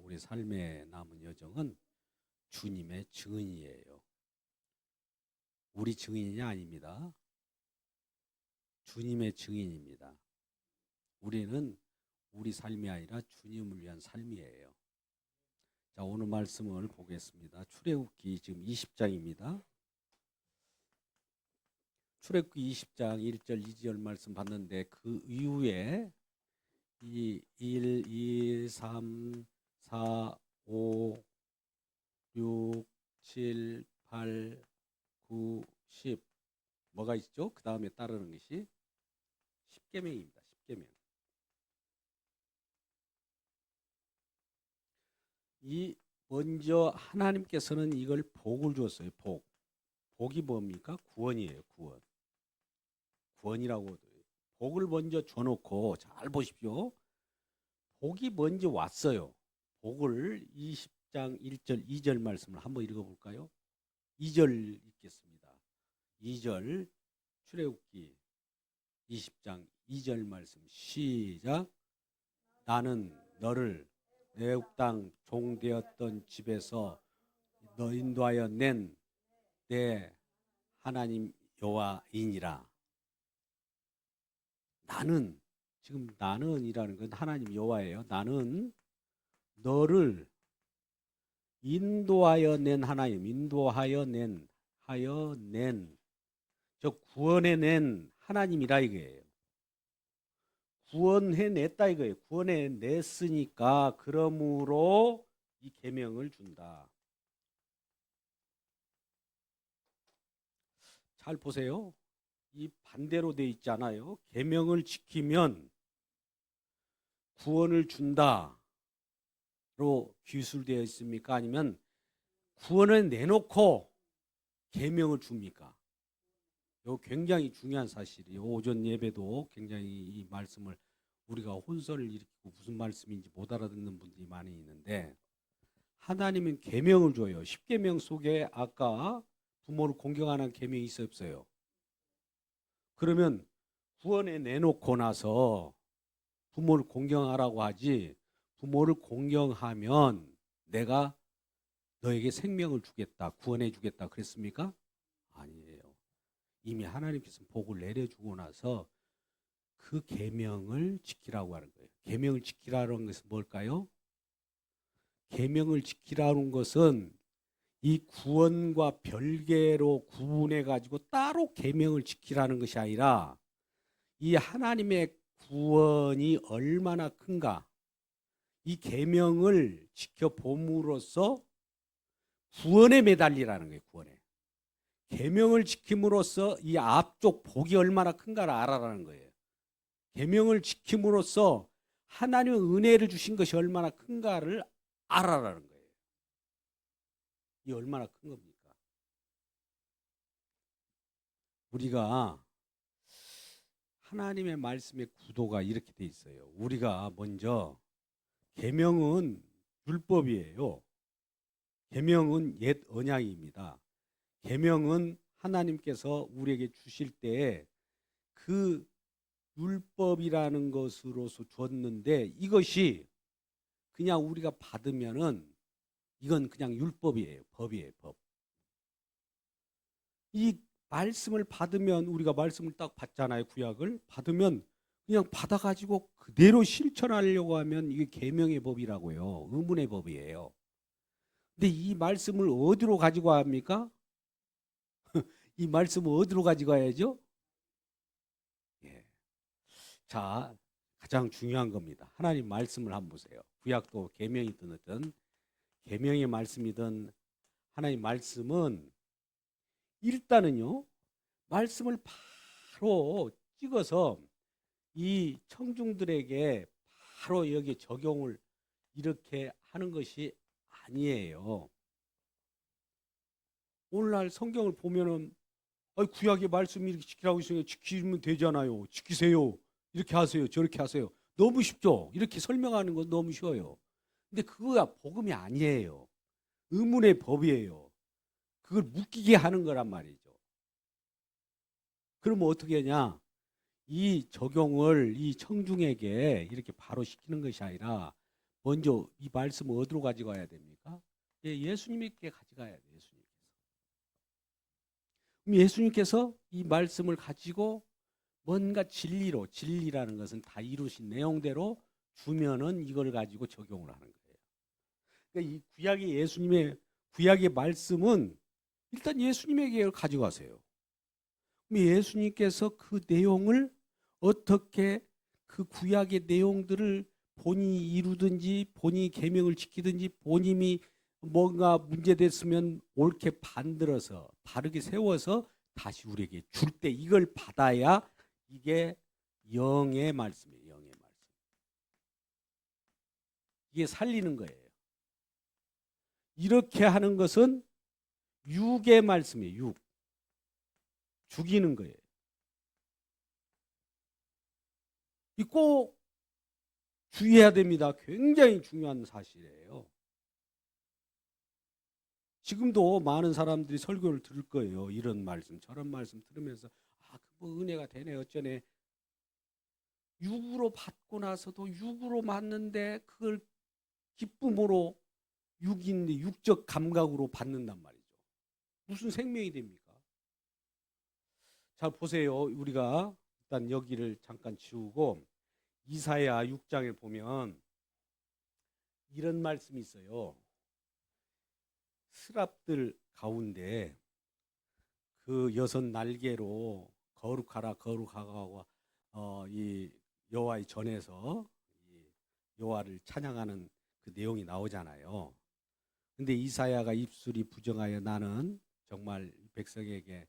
우리 삶의 남은 여정은 주님의 증인이에요. 우리 증인이 아닙니다. 주님의 증인입니다. 우리는 우리 삶이 아니라 주님을 위한 삶이에요. 자, 오늘 말씀을 보겠습니다. 출애굽기 지금 20장입니다. 출애굽기 20장 1절 2절 말씀 봤는데 그 이후에 1, 2, 3, 4, 5, 6, 7, 8, 9, 10 뭐가 있죠? 그 다음에 따르는 것이 10계명입니다. 10계명. 이 먼저 하나님께서는 이걸 복을 주었어요. 복이 뭡니까? 구원이에요. 구원이라고 복을 먼저 줘놓고 잘 보십시오. 복이 먼저 왔어요. 복을 20장 1절 2절 말씀을 한번 읽어볼까요? 2절 읽겠습니다. 2절 출애굽기 20장 2절 말씀 시작. 나는 너를 애굽 땅 종되었던 집에서 너 인도하여 낸 내 하나님 여호와이니라. 나는, 지금 나는이라는 건 하나님 여호와예요. 나는 너를 인도하여 낸 하나님, 인도하여 낸, 저 구원해 낸 하나님이라 이거예요. 구원해 냈다 이거예요. 구원해 냈으니까 그러므로 이 계명을 준다. 잘 보세요. 이 반대로 돼 있잖아요. 계명을 지키면 구원을 준다로 기술되어 있습니까? 아니면 구원을 내놓고 계명을 줍니까? 이거 굉장히 중요한 사실이에요. 오전 예배도 굉장히 이 말씀을 우리가 혼선을 일으키고 무슨 말씀인지 못 알아듣는 분들이 많이 있는데, 하나님은 계명을 줘요. 10계명 속에 아까 부모를 공경하는 계명이 있어요, 없어요? 그러면 구원에 내놓고 나서 부모를 공경하라고 하지, 부모를 공경하면 내가 너에게 생명을 주겠다, 구원해 주겠다 그랬습니까? 아니에요. 이미 하나님께서 복을 내려주고 나서 그 계명을 지키라고 하는 거예요. 계명을 지키라는 것은 뭘까요? 계명을 지키라는 것은 이 구원과 별개로 구분해 가지고 따로 계명을 지키라는 것이 아니라 이 하나님의 구원이 얼마나 큰가, 이 계명을 지켜봄으로써 구원에 매달리라는 거예요. 구원에. 계명을 지킴으로써 이 앞쪽 복이 얼마나 큰가를 알아라는 거예요. 계명을 지킴으로써 하나님의 은혜를 주신 것이 얼마나 큰가를 알아라는 거예요. 이 얼마나 큰 겁니까? 우리가 하나님의 말씀의 구도가 이렇게 돼 있어요. 우리가 먼저 계명은 율법이에요. 계명은 옛 언약입니다. 계명은 하나님께서 우리에게 주실 때 그 율법이라는 것으로서 줬는데, 이것이 그냥 우리가 받으면은 이건 그냥 율법이에요. 법이에요. 법. 이 말씀을 받으면, 우리가 말씀을 딱 받잖아요. 구약을 받으면 그냥 받아가지고 그대로 실천하려고 하면 이게 계명의 법이라고요. 의문의 법이에요. 근데 이 말씀을 어디로 가지고 합니까? 이 말씀을 어디로 가지고 가야죠? 예. 자, 가장 중요한 겁니다. 하나님 말씀을 한번 보세요. 구약도 계명이든 어떤 계명의 말씀이든 하나님 말씀은 일단은요, 말씀을 바로 찍어서 이 청중들에게 바로 여기 적용을 이렇게 하는 것이 아니에요. 오늘날 성경을 보면은 구약의 말씀이 이렇게 지키라고 있으니까 지키면 되잖아요. 지키세요. 이렇게 하세요. 저렇게 하세요. 너무 쉽죠? 이렇게 설명하는 건 너무 쉬워요. 근데 그거가 복음이 아니에요. 의문의 법이에요. 그걸 묶이게 하는 거란 말이죠. 그러면 어떻게 하냐? 이 적용을 이 청중에게 이렇게 바로 시키는 것이 아니라 먼저 이 말씀을 어디로 가져가야 됩니까? 예수님께 가져가야 돼요. 예수님께서 이 말씀을 가지고 뭔가 진리라는 것은 다 이루신 내용대로 주면은 이걸 가지고 적용을 하는 거예요. 그러니까 이 구약의 말씀은 일단 예수님에게 가져가세요. 예수님께서 그 내용을 어떻게 그 구약의 내용들을 본인이 이루든지 본인이 계명을 지키든지 본인이 뭔가 문제됐으면 옳게 만들어서 바르게 세워서 다시 우리에게 줄 때 이걸 받아야 이게 영의 말씀이에요. 영의 말씀. 이게 살리는 거예요. 이렇게 하는 것은 육의 말씀이에요. 죽이는 거예요. 꼭 주의해야 됩니다. 굉장히 중요한 사실이에요. 지금도 많은 사람들이 설교를 들을 거예요. 이런 말씀 저런 말씀 들으면서 뭐 은혜가 되네 어쩌네. 육으로 받고 나서도 육으로 맞는데 그걸 기쁨으로 육인데 육적 감각으로 받는단 말이죠. 무슨 생명이 됩니까? 자 보세요. 우리가 일단 여기를 잠깐 지우고 이사야 6장에 보면 이런 말씀이 있어요. 스랍들 가운데 그 여섯 날개로 거룩하라 거룩하고 이 여호와의 전에서 이 여호와를 찬양하는 그 내용이 나오잖아요. 근데 이사야가 입술이 부정하여 나는 정말 백성에게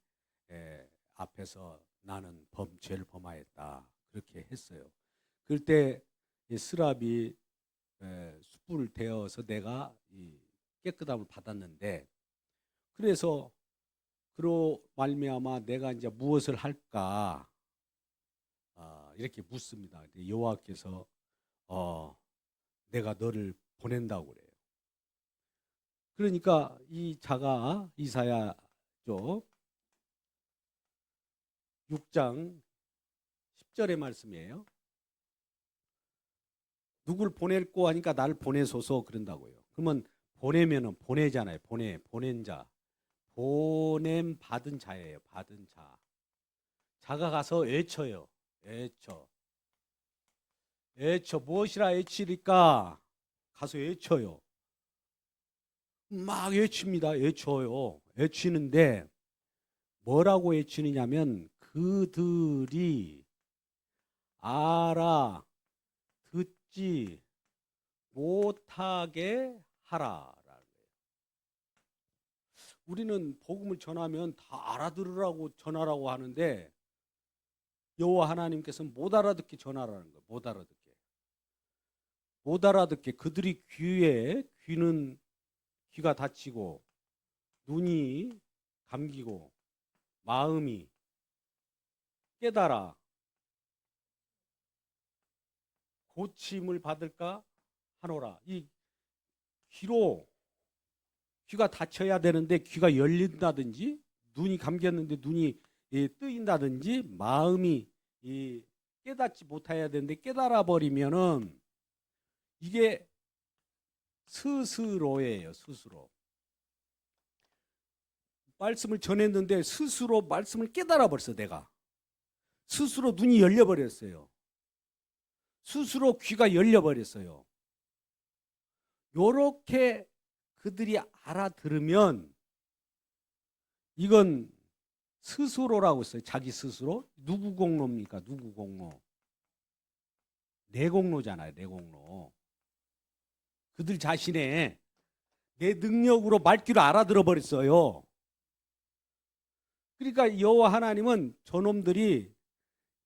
앞에서 나는 죄를 범하였다 그렇게 했어요. 그럴 때 스랍이 숯불을 데워서 내가 이 깨끗함을 받았는데 그래서 그로 말미암아 내가 이제 무엇을 할까 이렇게 묻습니다. 여호와께서 내가 너를 보낸다고 그래요. 그러니까 이 자가 이사야 쪽 6장 10절의 말씀이에요. 누굴 보낼고 하니까 나를 보내소서 그런다고요. 그러면 보내면은 보내잖아요. 보낸 자. 보냄 받은 자예요. 받은 자. 자가 가서 외쳐요. 외쳐 무엇이라 외치리까? 가서 외쳐요. 막 외칩니다. 외쳐요. 외치는데 뭐라고 외치느냐면 그들이 알아 듣지 못하게 하라. 우리는 복음을 전하면 다 알아들으라고 전하라고 하는데 여호와 하나님께서는 못 알아듣게 전하라는 거예요. 못 알아듣게 그들이 귀는 귀가 닫히고 눈이 감기고 마음이 깨달아 고침을 받을까 하노라. 이 귀가 닫혀야 되는데 귀가 열린다든지 눈이 감겼는데 눈이 뜨인다든지 마음이 깨닫지 못해야 되는데 깨달아 버리면은 이게 스스로예요. 스스로 말씀을 전했는데 스스로 말씀을 깨달아 버렸어. 내가 스스로 눈이 열려 버렸어요. 스스로 귀가 열려 버렸어요. 요렇게 그들이 알아들으면 이건 스스로라고 써요. 자기 스스로. 누구 공로입니까? 누구 공로? 내 공로잖아요. 내 공로. 그들 자신의 내 능력으로 말귀를 알아들어 버렸어요. 그러니까 여호와 하나님은 저놈들이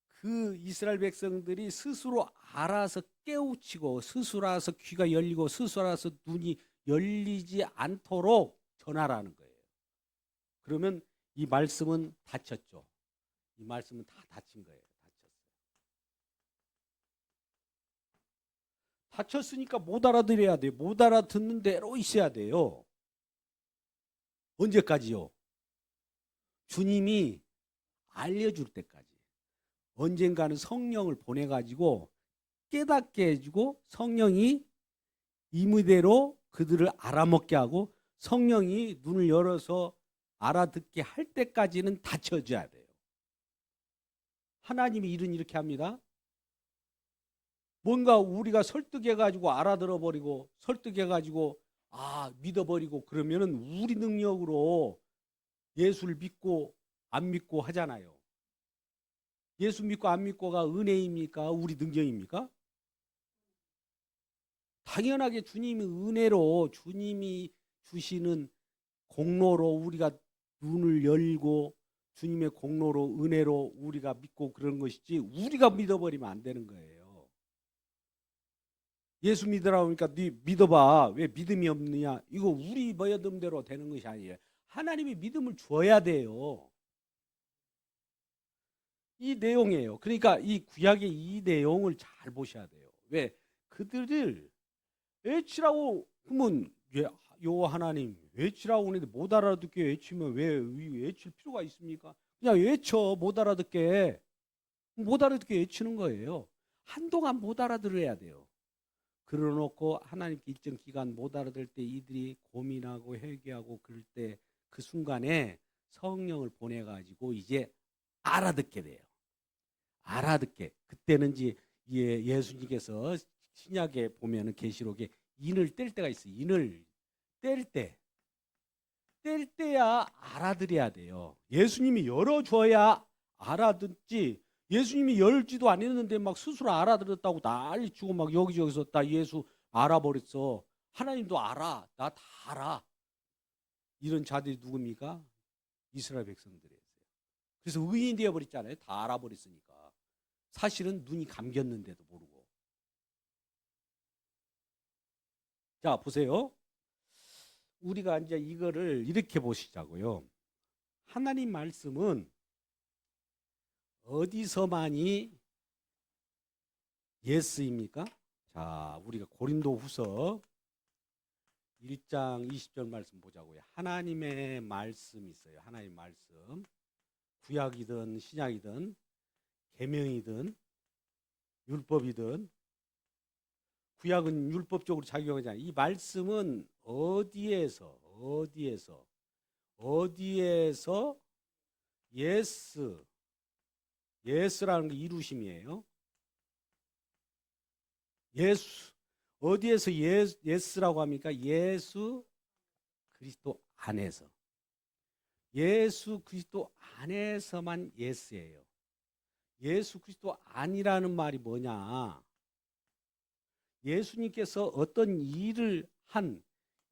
그 이스라엘 백성들이 스스로 알아서 깨우치고 스스로 알아서 귀가 열리고 스스로 알아서 눈이 열리지 않도록 전하라는 거예요. 그러면 이 말씀은 닫혔죠. 이 말씀은 다 닫힌 거예요. 닫혔으니까 못 알아들어야 돼요. 못 알아듣는 대로 있어야 돼요. 언제까지요? 주님이 알려줄 때까지. 언젠가는 성령을 보내가지고 깨닫게 해주고 성령이 임의대로 그들을 알아먹게 하고 성령이 눈을 열어서 알아듣게 할 때까지는 닫혀줘야 돼요. 하나님이 일은 이렇게 합니다. 뭔가 우리가 설득해가지고 알아들어버리고 설득해가지고 믿어버리고 그러면은 우리 능력으로 예수를 믿고 안 믿고 하잖아요. 예수 믿고 안 믿고가 은혜입니까? 우리 능력입니까? 당연하게 주님이 은혜로 주님이 주시는 공로로 우리가 눈을 열고 주님의 공로로 은혜로 우리가 믿고 그런 것이지 우리가 믿어버리면 안 되는 거예요. 예수 믿으라고 하니까 네 믿어봐. 왜 믿음이 없느냐? 이거 우리 믿음대로 되는 것이 아니에요. 하나님이 믿음을 줘야 돼요. 이 내용이에요. 그러니까 이 구약의 이 내용을 잘 보셔야 돼요. 왜? 그들을 외치라고 하면 요 하나님 외치라고 하는데 못 알아듣게 외치면 왜 외칠 필요가 있습니까? 그냥 외쳐. 못 알아듣게 외치는 거예요. 한동안 못 알아들어야 돼요. 그러놓고 하나님께 일정 기간 못 알아들 때 이들이 고민하고 회개하고 그럴 때 그 순간에 성령을 보내가지고 이제 알아듣게 돼요. 알아듣게. 그때는 이제 예수님께서 신약에 보면은 계시록에 인을 뗄 때가 있어요. 인을 뗄 때야 알아들어야 돼요. 예수님이 열어줘야 알아듣지. 예수님이 열지도 않았는데 막 스스로 알아들었다고 난리치고 막 여기저기서 다 예수 알아버렸어. 하나님도 알아. 나 다 알아. 이런 자들이 누굽니까? 이스라엘 백성들이었어요. 그래서 의인이 되어버렸잖아요. 다 알아버렸으니까. 사실은 눈이 감겼는데도 모르고. 자, 보세요. 우리가 이제 이거를 이렇게 보시자고요. 하나님 말씀은 어디서만이 예스입니까? 자, 우리가 고린도후서 1장 20절 말씀 보자고요. 하나님의 말씀이 있어요. 하나님의 말씀. 구약이든 신약이든 계명이든 율법이든 구약은 율법적으로 작용하잖아요. 이 말씀은 어디에서 예스라는 게 이루심이에요. 어디에서 예스라고 합니까? 예수 그리스도 안에서. 예수 그리스도 안에서만 예스예요. 예수 그리스도 안이라는 말이 뭐냐? 예수님께서 어떤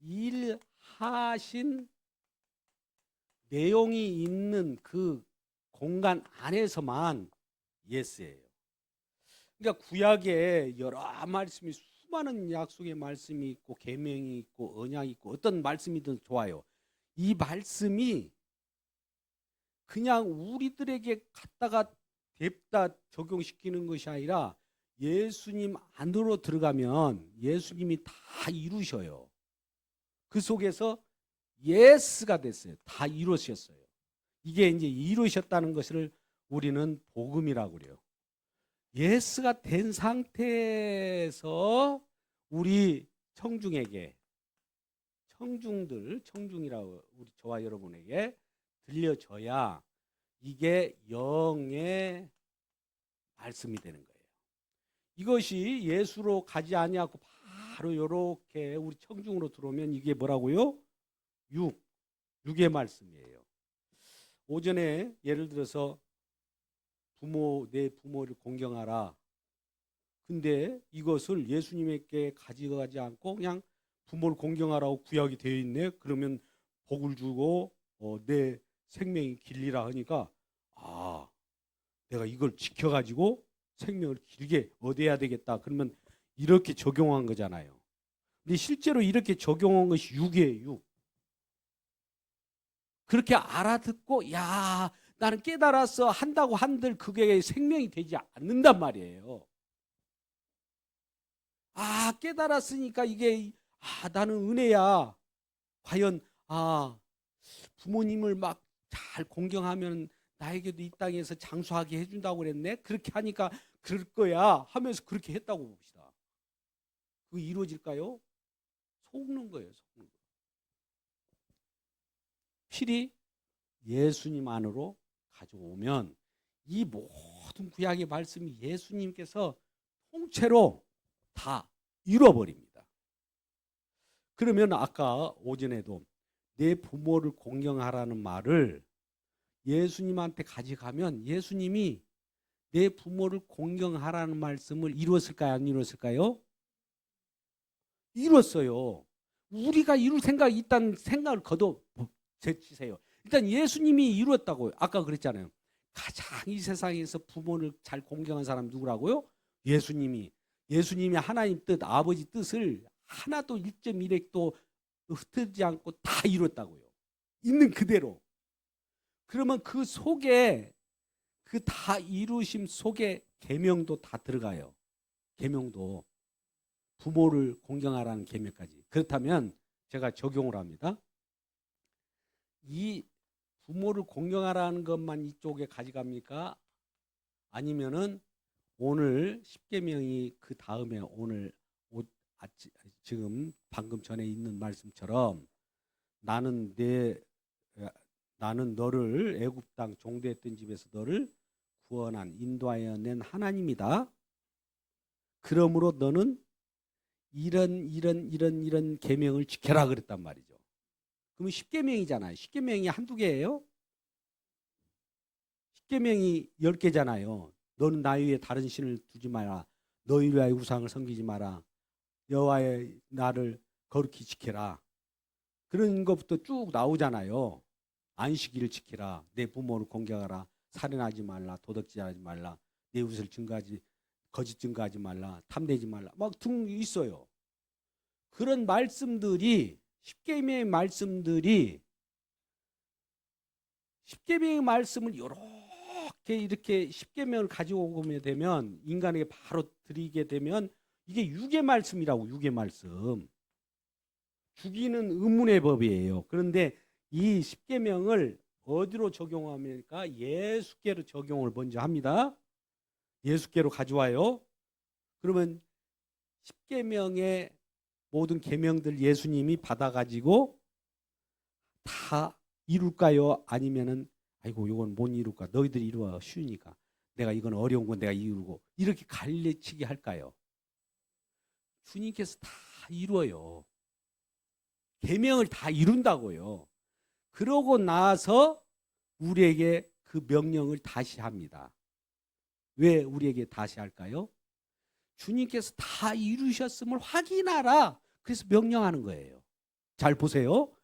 일하신 내용이 있는 그 공간 안에서만 예스예요. 그러니까 구약에 여러 말씀이 수많은 약속의 말씀이 있고 계명이 있고 언약이 있고 어떤 말씀이든 좋아요. 이 말씀이 그냥 우리들에게 갖다가 냅다 적용시키는 것이 아니라 예수님 안으로 들어가면 예수님이 다 이루셔요. 그 속에서 예스가 됐어요. 다 이루셨어요. 이게 이제 이루셨다는 것을 우리는 복음이라고 그래요. 예스가 된 상태에서 우리 청중이라고 우리 저와 여러분에게 들려줘야 이게 영의 말씀이 되는 거예요. 이것이 예수로 가지 아니하고 바로 이렇게 우리 청중으로 들어오면 이게 뭐라고요? 육의 말씀이에요. 오전에 예를 들어서 내 부모를 공경하라. 근데 이것을 예수님에게 가져가지 않고 그냥 부모를 공경하라고 구약이 되어 있네. 그러면 복을 주고 내 생명이 길리라 하니까 내가 이걸 지켜가지고 생명을 길게 얻어야 되겠다. 그러면 이렇게 적용한 거잖아요. 근데 실제로 이렇게 적용한 것이 육이에요. 그렇게 알아듣고 나는 깨달았어 한다고 한들 그게 생명이 되지 않는단 말이에요. 깨달았으니까 이게 나는 은혜야. 과연 부모님을 막 잘 공경하면 나에게도 이 땅에서 장수하게 해준다고 그랬네. 그렇게 하니까 그럴 거야 하면서 그렇게 했다고 봅시다. 그거 이루어질까요? 속는 거예요. 속는 거. 필히 예수님 안으로 가져오면 이 모든 구약의 말씀이 예수님께서 통째로 다 이뤄버립니다. 그러면 아까 오전에도 내 부모를 공경하라는 말을 예수님한테 가져가면 예수님이 내 부모를 공경하라는 말씀을 이루었을까요? 안 이루었을까요? 이뤘어요. 우리가 이룰 생각이 있다는 생각을 거둬 제치세요. 일단 예수님이 이루었다고요. 아까 그랬잖아요. 가장 이 세상에서 부모를 잘 공경한 사람 누구라고요? 예수님이. 예수님이 하나님 뜻, 아버지 뜻을 하나도 1.1획도 흩어지지 않고 다 이뤘다고요. 있는 그대로. 그러면 그 속에 그 다 이루심 속에 계명도 다 들어가요. 계명도. 부모를 공경하라는 계명까지. 그렇다면 제가 적용을 합니다. 이 부모를 공경하라는 것만 이쪽에 가져갑니까? 아니면은 오늘 십계명이 그 다음에 오늘 지금 방금 전에 있는 말씀처럼 나는 너를 애굽 땅 종되었던 집에서 너를 구원한 인도하여 낸 하나님이다. 그러므로 너는 이런 계명을 지켜라 그랬단 말이죠. 그러면 십계명이잖아요. 십계명이 한두 개예요? 십계명이 10개잖아요. 너는 나 위에 다른 신을 두지 마라. 너희 위하여 우상을 섬기지 마라. 여호와의 나를 거룩히 지켜라. 그런 것부터 쭉 나오잖아요. 안식일을 지키라. 내 부모를 공경하라. 살인하지 말라. 도둑질하지 말라. 내 이웃을 거짓 증거하지 말라. 탐내지 말라. 막 등 있어요. 그런 말씀들이 십계명의 말씀을 이렇게 십계명을 가지고 오게 되면 인간에게 바로 드리게 되면 이게 육의 말씀이라고. 육의 말씀. 죽이는 의문의 법이에요. 그런데 이 십계명을 어디로 적용합니까? 예수께로 적용을 먼저 합니다. 예수께로 가져와요. 그러면 십계명의 모든 계명들 예수님이 받아가지고 다 이룰까요? 아니면은 아이고 이건 못 이룰까? 너희들이 이루어 쉬우니까 내가 이건 어려운 건 내가 이루고 이렇게 갈래치기 할까요? 주님께서 다 이루어요. 계명을 다 이룬다고요. 그러고 나서 우리에게 그 명령을 다시 합니다. 왜 우리에게 다시 할까요? 주님께서 다 이루셨음을 확인하라. 그래서 명령하는 거예요. 잘 보세요.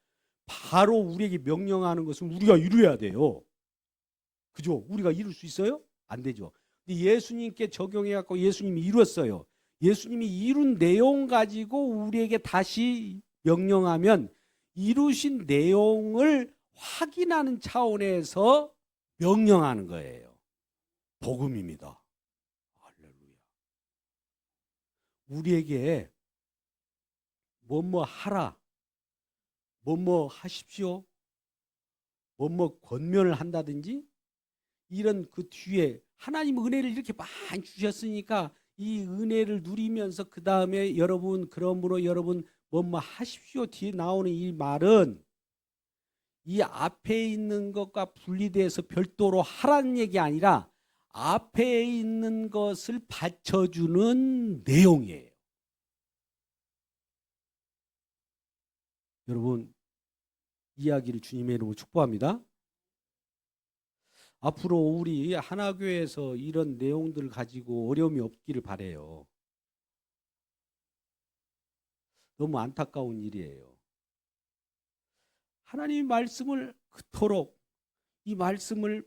바로 우리에게 명령하는 것은 우리가 이루어야 돼요. 그죠? 우리가 이룰 수 있어요? 안 되죠. 근데 예수님께 적용해갖고 예수님이 이뤘어요. 예수님이 이룬 내용 가지고 우리에게 다시 명령하면 이루신 내용을 확인하는 차원에서 명령하는 거예요. 복음입니다. 할렐루야. 우리에게 뭐뭐 하라, 뭐뭐 하십시오, 뭐뭐 권면을 한다든지 이런 그 뒤에 하나님 은혜를 이렇게 많이 주셨으니까 이 은혜를 누리면서 그 다음에 여러분 그러므로 여러분 뭐뭐 하십시오 뒤에 나오는 이 말은 이 앞에 있는 것과 분리돼서 별도로 하라는 얘기 아니라 앞에 있는 것을 받쳐주는 내용이에요. 여러분 이야기를 주님의 이름으로 축복합니다. 앞으로 우리 하나교회에서 이런 내용들을 가지고 어려움이 없기를 바라요. 너무 안타까운 일이에요. 하나님의 말씀을 그토록 이 말씀을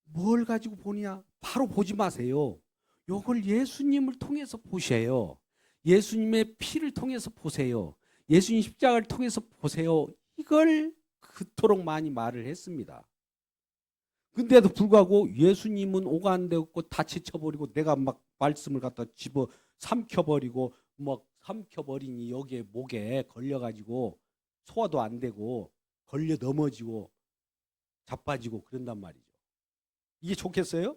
뭘 가지고 보느냐? 바로 보지 마세요. 이걸 예수님을 통해서 보세요. 예수님의 피를 통해서 보세요. 예수님 십자가를 통해서 보세요. 이걸 그토록 많이 말을 했습니다. 근데도 불구하고 예수님은 오간되었고 다치쳐버리고 내가 막 말씀을 갖다 집어 삼켜버리고 막 삼켜버리니 여기에 목에 걸려가지고 소화도 안 되고 걸려 넘어지고 자빠지고 그런단 말이죠. 이게 좋겠어요?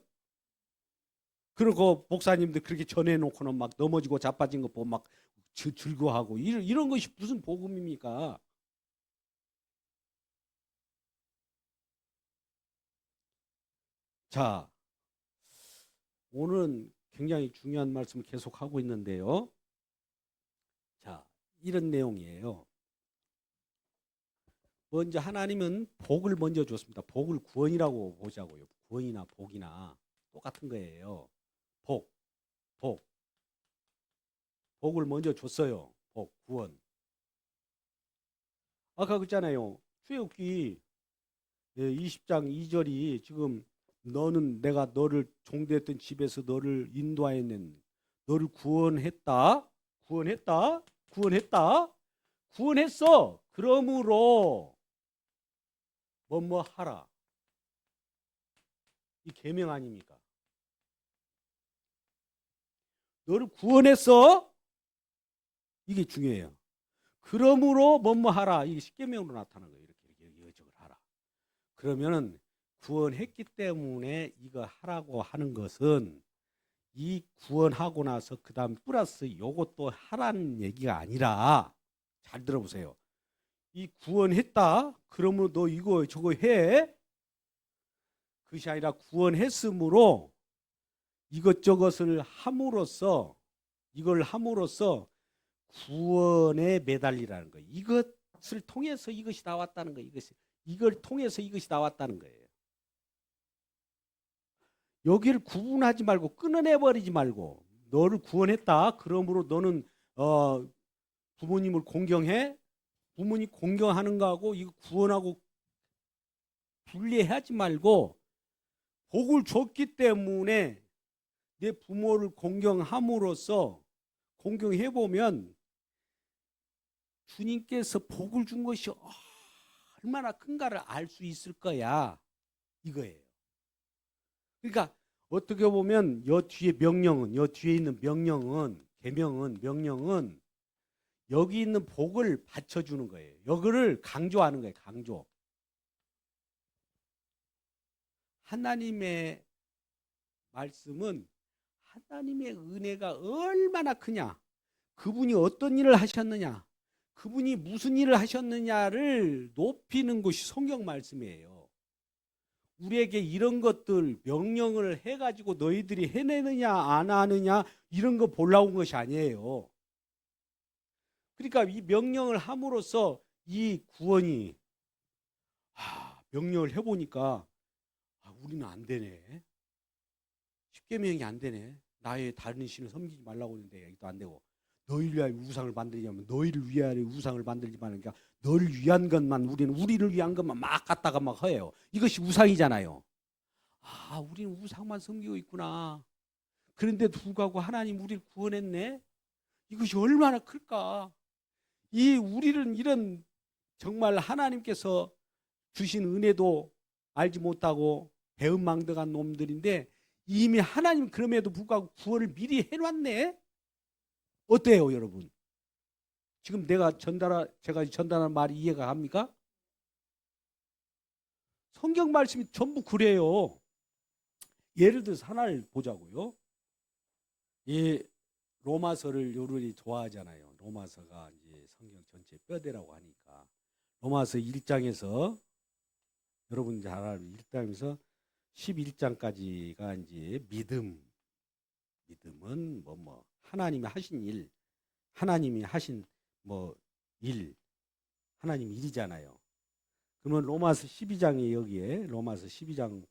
그리고 목사님들 그렇게 전해놓고는 막 넘어지고 자빠진 거 보고 막 즐거워하고 이런 것이 무슨 복음입니까? 자, 오늘은 굉장히 중요한 말씀을 계속 하고 있는데요. 자, 이런 내용이에요. 먼저 하나님은 복을 먼저 줬습니다. 복을 구원이라고 보자고요. 구원이나 복이나 똑같은 거예요. 복, 복. 복을 먼저 줬어요. 복, 구원. 아까 그랬잖아요. 출애굽기 20장 2절이 지금 너는 내가 너를 종되었던 집에서 너를 인도하였는 너를 구원했다. 구원했다. 구원했다. 구원했어. 그러므로 뭐뭐 하라. 이 계명 아닙니까? 너를 구원했어. 이게 중요해요. 그러므로 뭐뭐 하라. 이게 십계명으로 나타나는 거예요. 이렇게 이것저것 하라. 그러면은 구원했기 때문에 이거 하라고 하는 것은 이 구원하고 나서 그 다음 플러스 요것도 하라는 얘기가 아니라 잘 들어보세요. 이 구원했다. 그러면 너 이거 저거 해. 그것이 아니라 구원했으므로 이것저것을 함으로써 이걸 함으로써 구원에 매달리라는 거예요. 이것을 통해서 이것이 나왔다는 거예요. 이걸 통해서 이것이 나왔다는 거예요. 여기를 구분하지 말고 끊어내버리지 말고 너를 구원했다. 그러므로 너는 부모님을 공경해. 부모님 공경하는 거하고 이거 구원하고 분리하지 말고 복을 줬기 때문에 내 부모를 공경함으로써 공경해보면 주님께서 복을 준 것이 얼마나 큰가를 알 수 있을 거야. 이거예요. 그러니까 어떻게 보면 여 뒤에 명령은 여 뒤에 있는 명령은 명령은 여기 있는 복을 받쳐주는 거예요. 여기를 강조하는 거예요. 강조. 하나님의 말씀은 하나님의 은혜가 얼마나 크냐, 그분이 어떤 일을 하셨느냐, 그분이 무슨 일을 하셨느냐를 높이는 것이 성경 말씀이에요. 우리에게 이런 것들 명령을 해가지고 너희들이 해내느냐 안 하느냐 이런 거 보려고 온 것이 아니에요. 그러니까 이 명령을 함으로써 이 구원이 명령을 해보니까 우리는 안 되네. 십계명이 안 되네. 나의 다른 신을 섬기지 말라고 했는데 이것도 안 되고, 너희를 위하여 우상을 만들냐면 너희를 위하여 우상을 만들지 말라니까 너를 위한 것만 우리를 위한 것만 막 갖다가 막 해요. 이것이 우상이잖아요. 우리는 우상만 섬기고 있구나. 그런데도 불구하고 하나님 우리를 구원했네. 이것이 얼마나 클까. 이 우리는 이런 정말 하나님께서 주신 은혜도 알지 못하고 배은망덕한 놈들인데 이미 하나님 그럼에도 불구하고 구원을 미리 해놨네. 어때요, 여러분? 지금 제가 전달한 말이 이해가 갑니까? 성경 말씀이 전부 그래요. 예를 들어서 하나를 보자고요. 이 로마서를 여러분이 좋아하잖아요. 로마서가 이제 성경 전체 뼈대라고 하니까 로마서 1장에서 여러분 잘 알고 1장에서 11장까지가 이제 믿음은 하나님이 하신 일, 하나님이 하신 일, 하나님 일이잖아요. 그러면 로마서 12장이 여기에 로마서 12장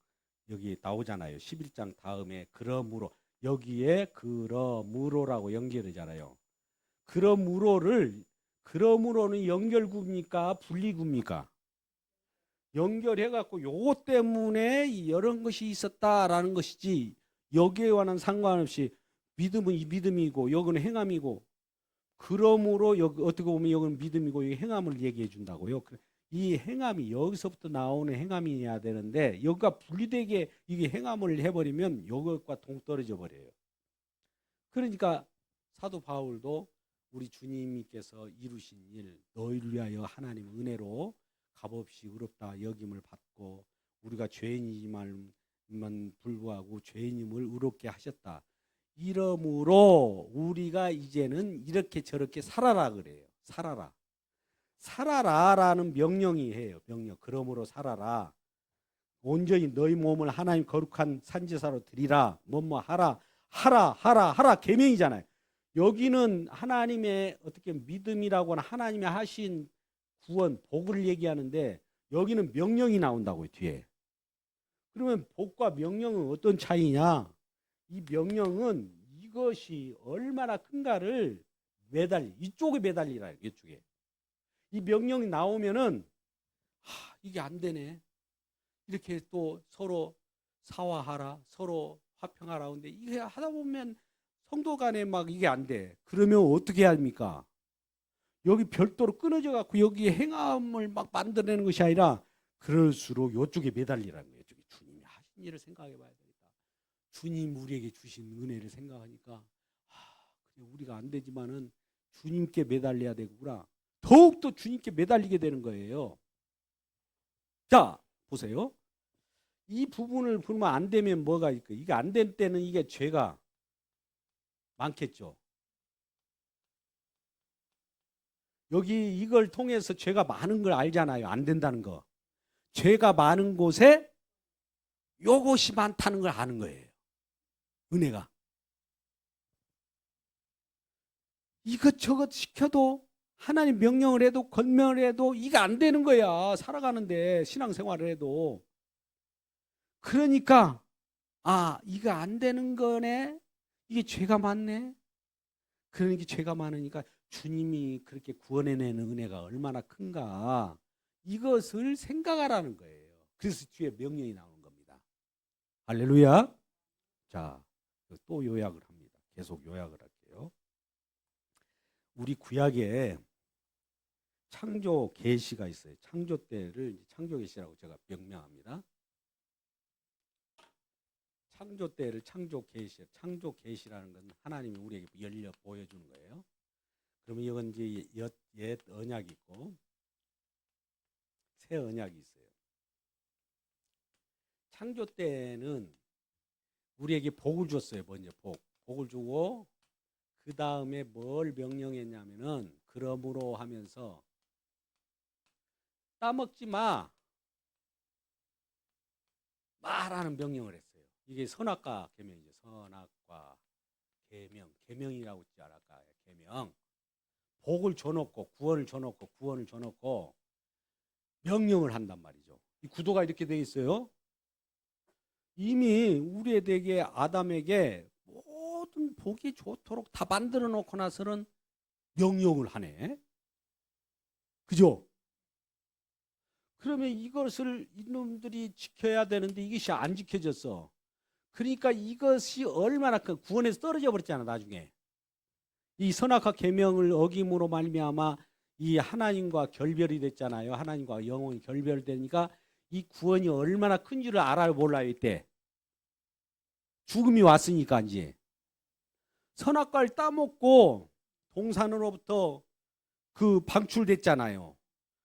여기 나오잖아요. 11장 다음에 그러므로 여기에 그러므로라고 연결하잖아요. 그러므로는 연결구입니까? 분리구입니까? 연결해갖고 요것 때문에 이런 것이 있었다라는 것이지 여기에 관한 상관없이 믿음은 이 믿음이고 여기는 행함이고 그러므로 여기 어떻게 보면 여기는 믿음이고 여기 행함을 얘기해 준다고요. 이 행함이 여기서부터 나오는 행함이어야 되는데 여기가 분리되게 이게 행함을 해버리면 이것과 동떨어져 버려요. 그러니까 사도 바울도 우리 주님께서 이루신 일 너희를 위하여 하나님 은혜로 값없이 의롭다 여김을 받고 우리가 죄인이지만 불구하고 죄인임을 의롭게 하셨다. 이러므로 우리가 이제는 이렇게 저렇게 살아라 그래요. 살아라. 살아라라는 명령이 해요. 명령. 그러므로 살아라. 온전히 너희 몸을 하나님 거룩한 산제사로 드리라. 뭐뭐 하라. 하라 하라 하라 계명이잖아요. 여기는 하나님의 어떻게 믿음이라고나 하나님의 하신 구원 복을 얘기하는데 여기는 명령이 나온다고요. 뒤에. 그러면 복과 명령은 어떤 차이냐? 이 명령은 이것이 얼마나 큰가를 이쪽에 매달리라. 이쪽에. 이 명령이 나오면은 이게 안 되네. 이렇게 또 서로 사화하라, 서로 화평하라. 근데 이게 하다 보면 성도 간에 막 이게 안 돼. 그러면 어떻게 해야 합니까? 여기 별도로 끊어져 갖고 여기 행함을 막 만들어내는 것이 아니라 그럴수록 이쪽에 매달리라는 거예요. 이쪽에 주님이 하신 일을 생각해 봐야 되겠다. 주님 우리에게 주신 은혜를 생각하니까 그래 우리가 안 되지만은 주님께 매달려야 되구나. 더욱더 주님께 매달리게 되는 거예요. 자, 보세요. 이 부분을 보면 안 되면 뭐가 있을까? 이게 안 될 때는 이게 죄가 많겠죠. 여기 이걸 통해서 죄가 많은 걸 알잖아요. 안 된다는 거. 죄가 많은 곳에 요것이 많다는 걸 아는 거예요. 은혜가. 이것저것 시켜도 하나님 명령을 해도 권면을 해도 이게 안 되는 거야. 살아가는데 신앙생활을 해도. 그러니까 이거 안 되는 거네. 이게 죄가 많네. 그러니까 죄가 많으니까 주님이 그렇게 구원해내는 은혜가 얼마나 큰가 이것을 생각하라는 거예요. 그래서 뒤에 명령이 나오는 겁니다. 할렐루야. 자, 또 요약을 합니다. 계속 요약을 할게요. 우리 구약에 창조 계시가 있어요. 창조 때를 창조 계시라고 제가 명명합니다. 창조 때를 창조 계시라는 건 하나님이 우리에게 열려 보여주는 거예요. 그러면 이건 이제 옛 언약이 있고 새 언약이 있어요. 창조 때는 우리에게 복을 줬어요. 먼저 복을 주고 그 다음에 뭘 명령했냐면은 그러므로 하면서 따먹지 마라는 명령을 했어요. 이게 선악과 계명이죠. 선악과 계명이라고 했지 않을까? 계명. 복을 줘놓고 구원을 줘놓고 명령을 한단 말이죠. 이 구도가 이렇게 돼 있어요. 이미 우리에게 아담에게 모든 복이 좋도록 다 만들어 놓고 나서는 명령을 하네. 그죠? 그러면 이것을 이놈들이 지켜야 되는데 이것이 안 지켜졌어. 그러니까 이것이 얼마나 구원에서 떨어져 버렸잖아. 나중에 이 선악과 계명을 어김으로 말미암아 이 하나님과 결별이 됐잖아요. 하나님과 영원히 결별되니까 이 구원이 얼마나 큰 줄을 알아요 몰라요. 이때 죽음이 왔으니까 이제 선악과를 따먹고 동산으로부터 방출됐잖아요.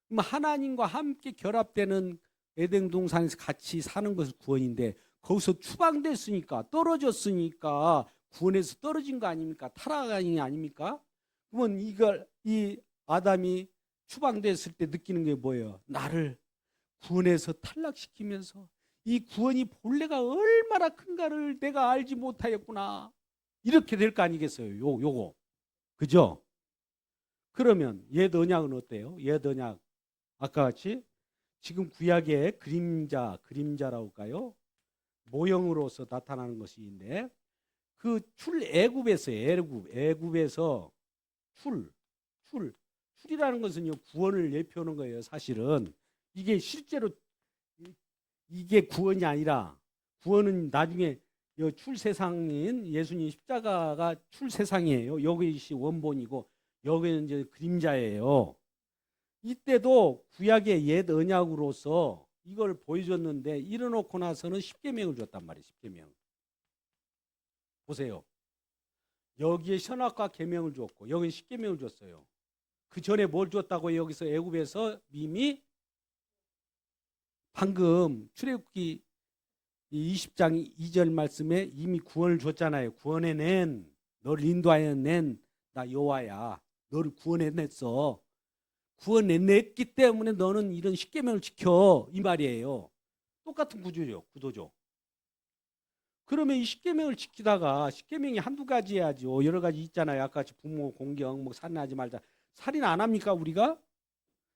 그럼 하나님과 함께 결합되는 에덴 동산에서 같이 사는 것이 구원인데 거기서 추방됐으니까 떨어졌으니까 구원에서 떨어진 거 아닙니까? 타락이 아닙니까? 그러면 이 아담이 추방됐을 때 느끼는 게 뭐예요? 나를 구원에서 탈락시키면서 이 구원이 본래가 얼마나 큰가를 내가 알지 못하였구나. 이렇게 될 거 아니겠어요? 요거. 그죠? 그러면 옛 언약은 어때요? 옛 언약 아까 같이 지금 구약의 그림자라고 할까요? 모형으로서 나타나는 것인데 애굽에서 출이라는 것은요 구원을 예표하는 거예요. 사실은 이게 실제로 이게 구원이 아니라 구원은 나중에 출세상인 예수님 십자가가 출세상이에요. 여기시 원본이고 여기는 이제 그림자예요. 이때도 구약의 옛 언약으로서 이걸 보여줬는데 이뤄놓고 나서는 십계명을 줬단 말이에요. 십계명. 보세요. 여기에 선악과 계명을 줬고 여기는 십계명을 줬어요. 그 전에 뭘 줬다고 여기서 애굽에서 이미 방금 출애굽기 이 20장 2절 말씀에 이미 구원을 줬잖아요. 구원해낸, 너를 인도하여 낸 나 여호와야. 너를 구원해냈어. 구원해냈기 때문에 너는 이런 십계명을 지켜, 이 말이에요. 똑같은 구도죠. 그러면 이 십계명을 지키다가, 십계명이 한두 가지 해야죠. 여러 가지 있잖아요. 아까 같이 부모 공경, 뭐 살인하지 말자. 살인 안 합니까 우리가?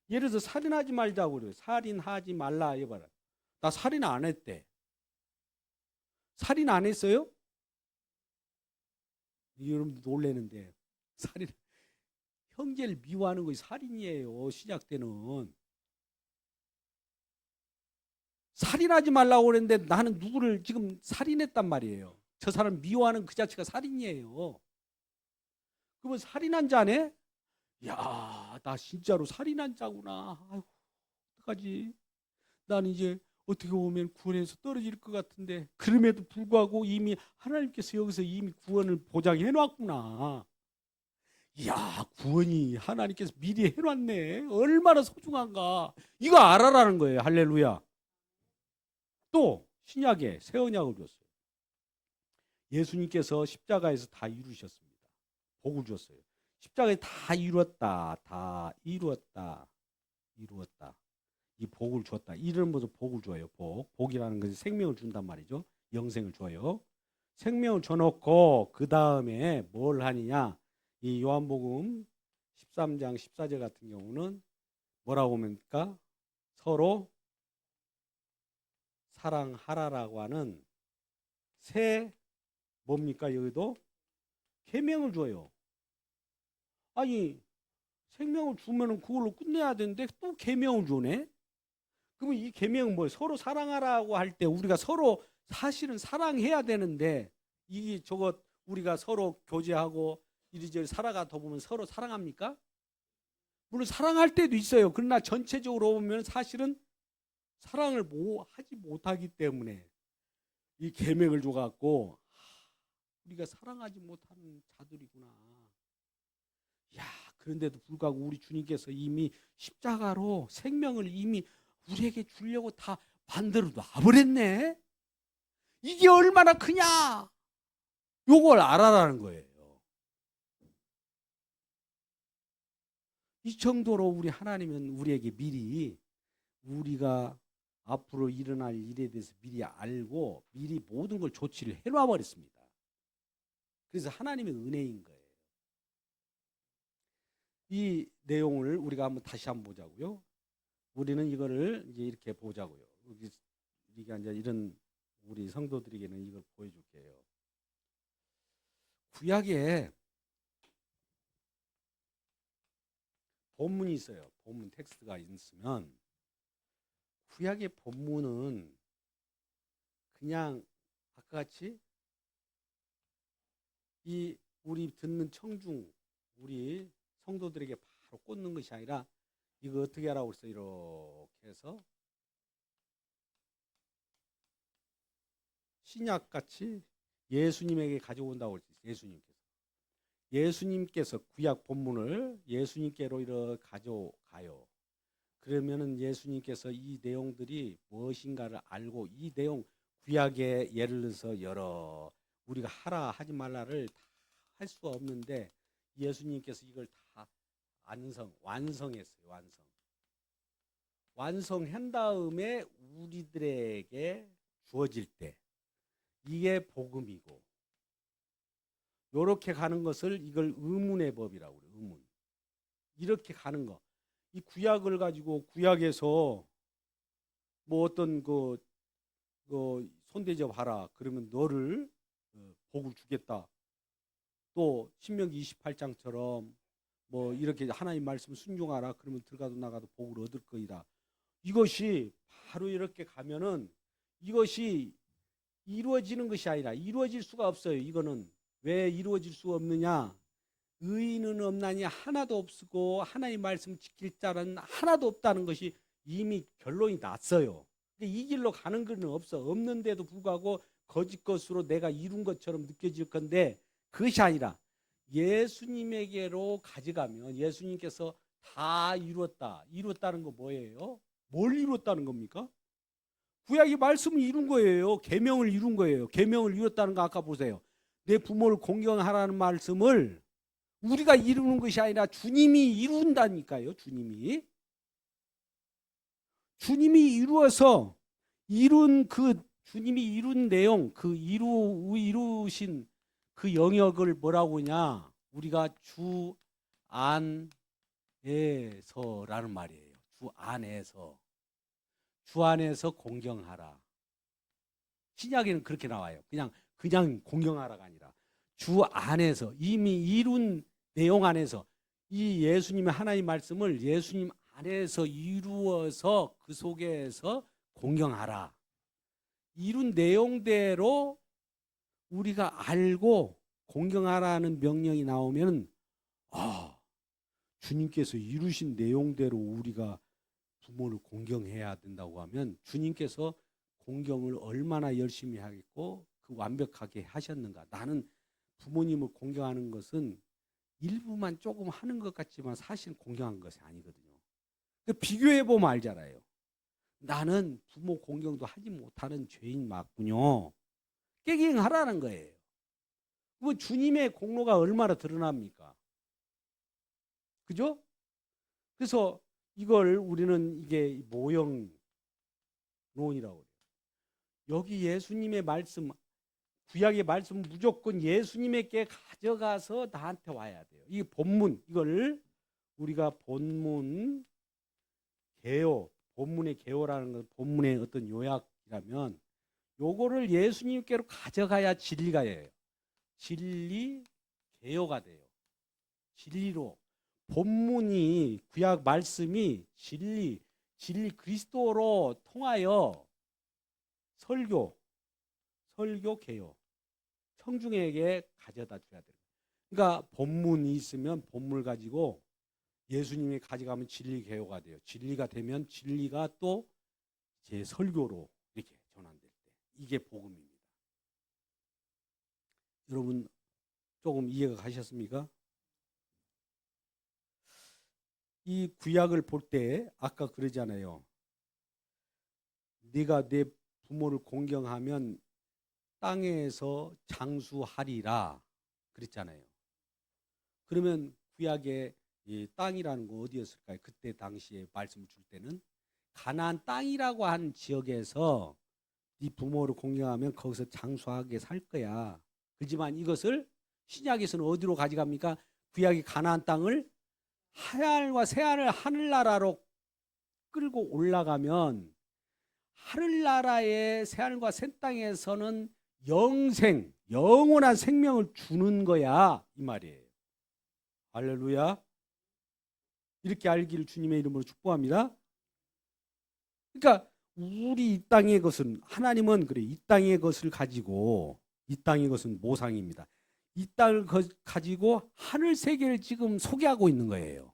예를 들어서 살인하지 말자고 그래요. 살인하지 말라 해봐라. 나 살인 안 했대. 살인 안 했어요? 여러분들 놀라는데, 살인, 형제를 미워하는 것이 살인이에요. 시작 때는. 살인하지 말라고 그랬는데 나는 누구를 지금 살인했단 말이에요. 저 사람 미워하는 그 자체가 살인이에요. 그러면 살인한 자네? 야, 나 진짜로 살인한 자구나. 아이고, 어떡하지? 난 이제 어떻게 보면 구원에서 떨어질 것 같은데, 그럼에도 불구하고 이미 하나님께서 여기서 이미 구원을 보장해 놨구나. 이야, 구원이 하나님께서 미리 해놨네. 얼마나 소중한가. 이거 알아라는 거예요. 할렐루야. 또 신약에 새 언약을 줬어요. 예수님께서 십자가에서 다 이루셨습니다. 복을 줬어요. 십자가에 다 이루었다. 다 이루었다. 이루었다. 이 복을 줬다. 이런 것도 복을 줘요. 복이라는 것은 생명을 준단 말이죠. 영생을 줘요. 생명을 줘놓고 그 다음에 뭘 하느냐. 이 요한복음 13장 14절 같은 경우는 뭐라고 합니까? 서로 사랑하라라고 하는 새 뭡니까? 여기도 계명을 줘요. 아니 생명을 주면은 그걸로 끝내야 되는데 또 계명을 주네. 그러면 이 계명은 뭐예요? 서로 사랑하라고 할 때 우리가 서로 사실은 사랑해야 되는데, 이게 저것 우리가 서로 교제하고 이리저리 살아가다 보면 서로 사랑합니까? 물론 사랑할 때도 있어요. 그러나 전체적으로 보면 사실은 사랑을 하지 못하기 때문에 이 계명을 줘갖고 우리가 사랑하지 못하는 자들이구나. 야, 그런데도 불구하고 우리 주님께서 이미 십자가로 생명을 이미 우리에게 주려고 다 만들어 놔버렸네. 이게 얼마나 크냐? 요걸 알아라는 거예요. 이 정도로 우리 하나님은 우리에게 미리 우리가 앞으로 일어날 일에 대해서 미리 알고 미리 모든 걸 조치를 해놔 버렸습니다. 그래서 하나님의 은혜인 거예요. 이 내용을 우리가 한번 다시 한번 보자고요. 우리는 이거를 이제 이렇게 보자고요. 우리가 이제 이런 우리 성도들에게는 이걸 보여줄게요. 구약에 본문이 있어요. 본문 텍스트가 있으면 구약의 본문은 그냥 아까 같이 이 우리 듣는 청중 우리 성도들에게 바로 꽂는 것이 아니라 이거 어떻게 하라고 했어요? 이렇게 해서 신약같이 예수님에게 가져온다고 했어요. 예수님께서 구약 본문을 예수님께로 이렇게 가져가요. 그러면은 예수님께서 이 내용들이 무엇인가를 알고 이 내용 구약의 예를 들어서 여러 우리가 하라 하지 말라를 다 할 수가 없는데 예수님께서 이걸 다 완성했어요. 완성한 다음에 우리들에게 주어질 때 이게 복음이고, 요렇게 가는 것을 이걸 의문의 법이라고 그래요. 의문. 이렇게 가는 거. 이 구약을 가지고 구약에서 뭐 어떤 그 손대접 하라 그러면 너를 복을 주겠다. 또 신명기 28장처럼 뭐 이렇게 하나님 말씀 순종하라 그러면 들어가도 나가도 복을 얻을 거이다. 이것이 바로 이렇게 가면은 이것이 이루어지는 것이 아니라 이루어질 수가 없어요. 이거는 왜 이루어질 수 없느냐? 의인은 없나니 하나도 없고 하나님 말씀 지킬 자는 하나도 없다는 것이 이미 결론이 났어요. 근데 이 길로 가는 것은 없는데도 불구하고 거짓 것으로 내가 이룬 것처럼 느껴질 건데, 그것이 아니라 예수님에게로 가져가면 예수님께서 다 이루었다는 거 뭐예요? 뭘 이루었다는 겁니까? 구약이 말씀을 이룬 거예요. 계명을 이룬 거예요. 계명을 이뤘다는 거 아까 보세요. 내 부모를 공경하라는 말씀을 우리가 이루는 것이 아니라 주님이 이룬다니까요. 주님이 이루어서 이룬 그 주님이 이룬 내용, 그 이루신 그 영역을 뭐라고 하냐? 우리가 주 안에서라는 말이에요. 주 안에서 공경하라. 신약에는 그렇게 나와요. 그냥 공경하라가 아니라 주 안에서 이미 이룬 내용 안에서 이 예수님의 하나님 말씀을 예수님 안에서 이루어서 그 속에서 공경하라. 이룬 내용대로 우리가 알고 공경하라는 명령이 나오면 주님께서 이루신 내용대로 우리가 부모를 공경해야 된다고 하면 주님께서 공경을 얼마나 열심히 하겠고 그 완벽하게 하셨는가. 나는 부모님을 공경하는 것은 일부만 조금 하는 것 같지만 사실 공경한 것이 아니거든요. 비교해 보면 알잖아요. 나는 부모 공경도 하지 못하는 죄인 맞군요. 깨갱하라는 거예요. 그건 주님의 공로가 얼마나 드러납니까? 그죠? 그래서 이걸 우리는 이게 모형론이라고 해요. 여기 예수님의 말씀, 구약의 말씀 무조건 예수님에게 가져가서 나한테 와야 돼요. 이 본문, 이걸 우리가 본문 개요, 본문의 개요라는 건 본문의 어떤 요약이라면 요거를 예수님께로 가져가야 진리가 돼요. 진리 개요가 돼요. 진리로. 본문이 구약 말씀이 진리 그리스도로 통하여 설교 개요. 청중에게 가져다 줘야 돼요. 그러니까 본문이 있으면 본물 가지고 예수님이 가져가면 진리 개요가 돼요. 진리가 되면 진리가 또 제 설교로 이렇게 전환될 때 이게 복음입니다. 여러분 조금 이해가 가셨습니까? 이 구약을 볼 때 아까 그러잖아요. 네가 내 부모를 공경하면 땅에서 장수하리라 그랬잖아요. 그러면 구약의 이 땅이라는 거 어디였을까요? 그때 당시에 말씀을 줄 때는 가나안 땅이라고 한 지역에서 네 부모를 공경하면 거기서 장수하게 살 거야. 그렇지만 이것을 신약에서는 어디로 가져갑니까? 구약이 가나안 땅을 하늘과 새하늘 하늘나라로 끌고 올라가면 하늘나라의 새하늘과 새 땅에서는 영원한 생명을 주는 거야 이 말이에요. 할렐루야. 이렇게 알기를 주님의 이름으로 축복합니다. 그러니까 우리 이 땅의 것은 하나님은 그래 이 땅의 것을 가지고 이 땅의 것은 모상입니다. 이 땅을 가지고 하늘 세계를 지금 소개하고 있는 거예요.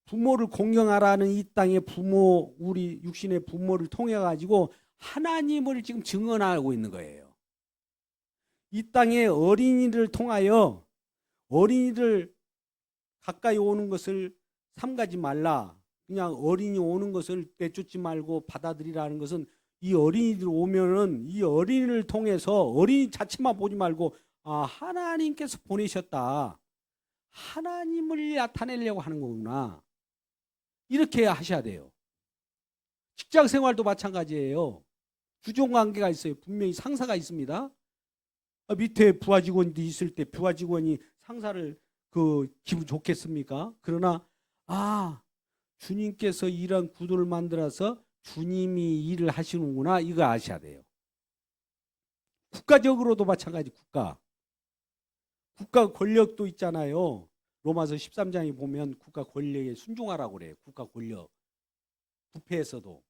부모를 공경하라는 이 땅의 부모, 우리 육신의 부모를 통해 가지고 하나님을 지금 증언하고 있는 거예요. 이 땅의 어린이를 통하여 어린이들 가까이 오는 것을 삼가지 말라. 그냥 어린이 오는 것을 내쫓지 말고 받아들이라는 것은 이 어린이들 오면은 이 어린이를 통해서 어린이 자체만 보지 말고 하나님께서 보내셨다. 하나님을 나타내려고 하는 거구나. 이렇게 하셔야 돼요. 직장 생활도 마찬가지예요. 주종관계가 있어요. 분명히 상사가 있습니다. 밑에 부하 직원이 있을 때 부하 직원이 상사를 기분 좋겠습니까? 그러나 주님께서 이런 구도를 만들어서 주님이 일을 하시는구나 이거 아셔야 돼요. 국가적으로도 마찬가지. 국가 권력도 있잖아요. 로마서 13장에 보면 국가 권력에 순종하라고 그래요. 국가 권력. 부패에서도.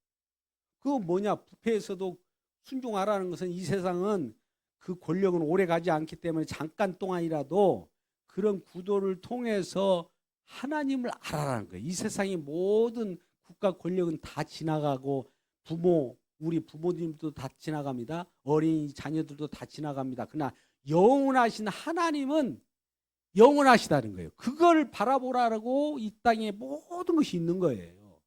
그거 뭐냐? 부패에서도 순종하라는 것은 이 세상은 그 권력은 오래 가지 않기 때문에 잠깐 동안이라도 그런 구도를 통해서 하나님을 알아라는 거예요. 이 세상의 모든 국가 권력은 다 지나가고 우리 부모님도 다 지나갑니다. 어린이 자녀들도 다 지나갑니다. 그러나 영원하신 하나님은 영원하시다는 거예요. 그걸 바라보라고 이 땅에 모든 것이 있는 거예요.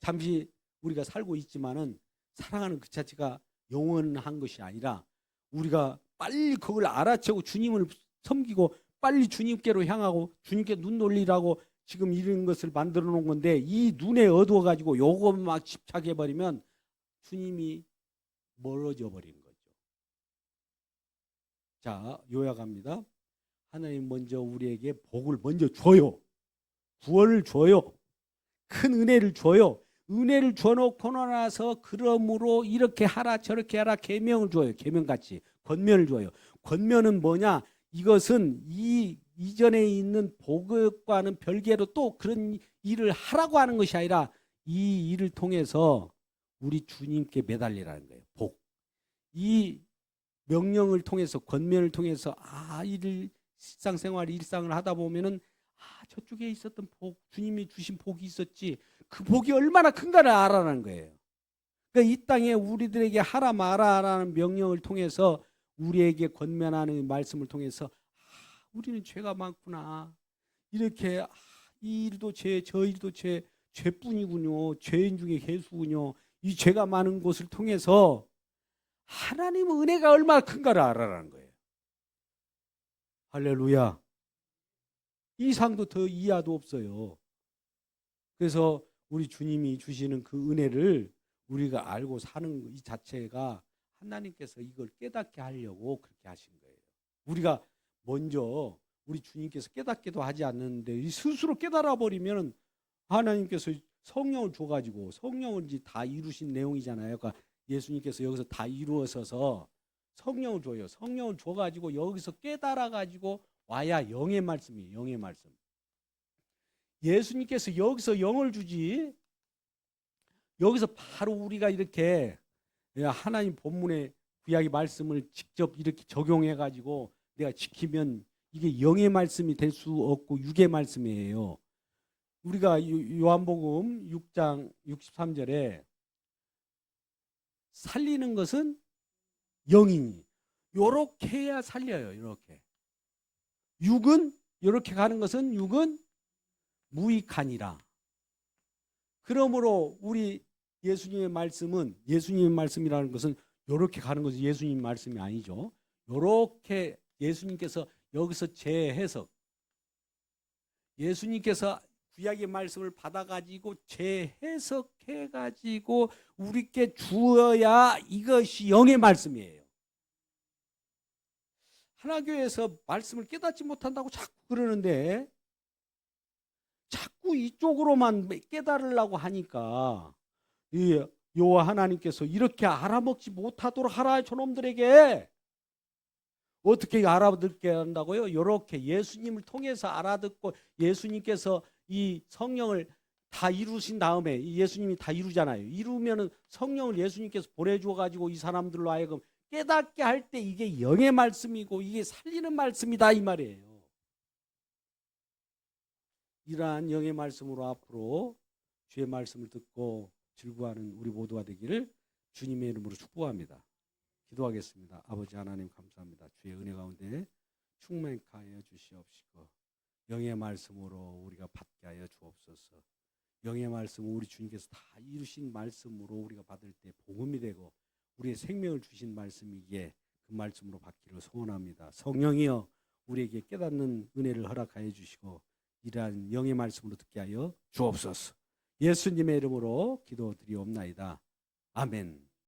잠시 우리가 살고 있지만은 사랑하는 그 자체가 영원한 것이 아니라 우리가 빨리 그걸 알아채고 주님을 섬기고 빨리 주님께로 향하고 주님께 눈 돌리라고 지금 이런 것을 만들어 놓은 건데, 이 눈에 어두워 가지고 요것만 막 집착해 버리면 주님이 멀어져 버리는 거죠. 자, 요약합니다. 하나님 먼저 우리에게 복을 먼저 줘요. 구원을 줘요. 큰 은혜를 줘요. 은혜를 줘놓고 나서 그러므로 이렇게 하라 저렇게 하라 계명을 줘요. 계명같이 권면을 줘요. 권면은 뭐냐? 이것은 이 이전에 있는 복과는 별개로 또 그런 일을 하라고 하는 것이 아니라 이 일을 통해서 우리 주님께 매달리라는 거예요. 복. 이 명령을 통해서 권면을 통해서 일상을 하다 보면은 저쪽에 있었던 복, 주님이 주신 복이 있었지. 그 복이 얼마나 큰가를 알아라는 거예요. 그러니까 이 땅에 우리들에게 하라 마라라는 명령을 통해서 우리에게 권면하는 말씀을 통해서 우리는 죄가 많구나. 이렇게 이 일도 죄, 저 일도 죄, 죄뿐이군요. 죄인 중에 괴수군요. 이 죄가 많은 것을 통해서 하나님의 은혜가 얼마나 큰가를 알아라는 거예요. 할렐루야. 이상도 더 이하도 없어요. 그래서 우리 주님이 주시는 그 은혜를 우리가 알고 사는 이 자체가 하나님께서 이걸 깨닫게 하려고 그렇게 하신 거예요. 우리가 먼저 우리 주님께서 깨닫기도 하지 않는데 스스로 깨달아 버리면 하나님께서 성령을 줘가지고, 성령을 이제 다 이루신 내용이잖아요. 그러니까 예수님께서 여기서 다 이루어서서 성령을 줘요. 성령을 줘가지고 여기서 깨달아가지고 와야 영의 말씀이에요. 영의 말씀. 예수님께서 여기서 영을 주지, 여기서 바로 우리가 이렇게 하나님 본문의 구약의 말씀을 직접 이렇게 적용해가지고 내가 지키면 이게 영의 말씀이 될 수 없고 육의 말씀이에요. 우리가 요한복음 6장 63절에 살리는 것은 영이니 요렇게 해야 살려요. 요렇게. 육은 요렇게 가는 것은 육은 무익하니라. 그러므로 우리 예수님의 말씀은, 예수님의 말씀이라는 것은 요렇게 가는 것은 예수님 말씀이 아니죠. 요렇게 예수님께서 여기서 재해석, 예수님께서 구약의 말씀을 받아가지고 재해석해가지고 우리께 주어야 이것이 영의 말씀이에요. 하나교회에서 말씀을 깨닫지 못한다고 자꾸 그러는데 자꾸 이쪽으로만 깨달으려고 하니까 여호와 하나님께서 이렇게 알아먹지 못하도록 하라. 저놈들에게 어떻게 알아듣게 한다고요? 이렇게 예수님을 통해서 알아듣고, 예수님께서 이 성령을 다 이루신 다음에, 예수님이 다 이루잖아요. 이루면은 성령을 예수님께서 보내주어 가지고 이 사람들로 하여금 깨닫게 할 때 이게 영의 말씀이고 이게 살리는 말씀이다 이 말이에요. 이러한 영의 말씀으로 앞으로 주의 말씀을 듣고 즐거워하는 우리 모두가 되기를 주님의 이름으로 축복합니다. 기도하겠습니다. 아버지 하나님 감사합니다. 주의 은혜 가운데 충만케 하여 주시옵시고 영의 말씀으로 우리가 받게 하여 주옵소서. 영의 말씀은 우리 주님께서 다 이루신 말씀으로 우리가 받을 때 복음이 되고 우리의 생명을 주신 말씀이기에 그 말씀으로 받기를 소원합니다. 성령이여 우리에게 깨닫는 은혜를 허락하여 주시고 이러한 영의 말씀으로 듣게 하여 주옵소서. 예수님의 이름으로 기도드리옵나이다. 아멘.